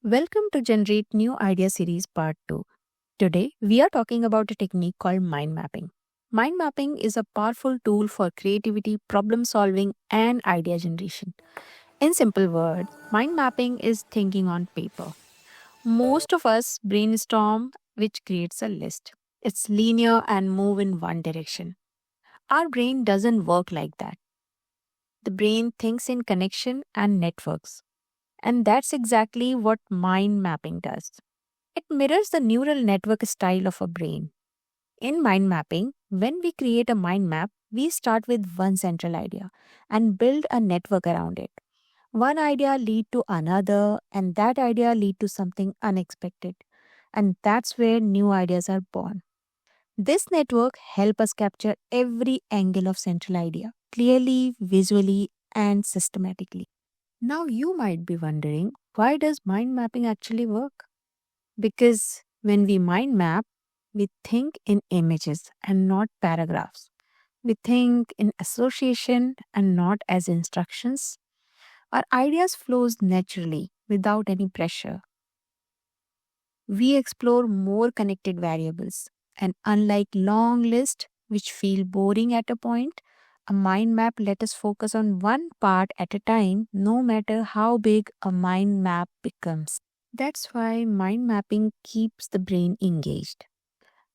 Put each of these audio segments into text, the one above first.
Welcome to Generate New Idea Series Part 2. Today, we are talking about a technique called mind mapping. Mind mapping is a powerful tool for creativity, problem solving, and idea generation. In simple words, mind mapping is thinking on paper. Most of us brainstorm, which creates a list. It's linear and move in one direction. Our brain doesn't work like that. The brain thinks in connection and networks. And that's exactly what mind mapping does. It mirrors the neural network style of a brain. In mind mapping, when we create a mind map, we start with one central idea and build a network around it. One idea lead to another and that idea lead to something unexpected. And that's where new ideas are born. This network help us capture every angle of central idea clearly, visually, and systematically. Now you might be wondering, why does mind mapping actually work? Because when we mind map, we think in images and not paragraphs. We think in association and not as instructions. Our ideas flows naturally without any pressure. We explore more connected variables. And unlike long lists which feel boring at a point, a mind map let us focus on one part at a time, no matter how big a mind map becomes. That's why mind mapping keeps the brain engaged.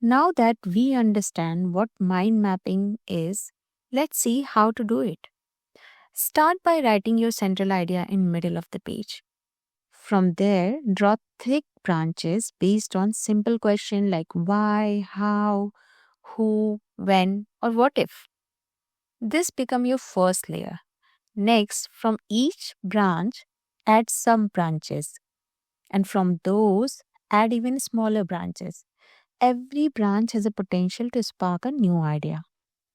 Now that we understand what mind mapping is, let's see how to do it. Start by writing your central idea in middle of the page. From there, draw thick branches based on simple questions like why, how, who, when, or what if. This become your first layer. Next, from each branch, add some branches, and from those, add even smaller branches. Every branch has a potential to spark a new idea.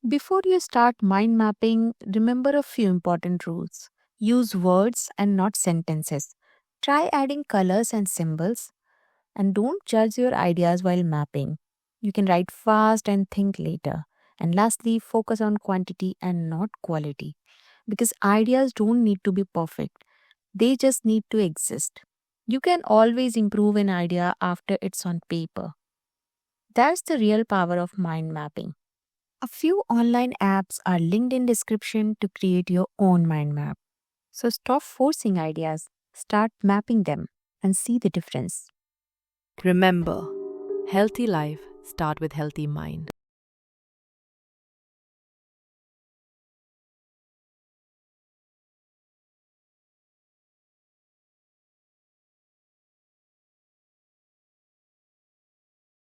Before you start mind mapping, remember a few important rules. Use words and not sentences. Try adding colors and symbols, and don't judge your ideas while mapping. You can write fast and think later. And lastly, focus on quantity and not quality. Because ideas don't need to be perfect, they just need to exist. You can always improve an idea after it's on paper. That's the real power of mind mapping. A few online apps are linked in description to create your own mind map. So stop forcing ideas, start mapping them and see the difference. Remember, healthy life start with healthy mind.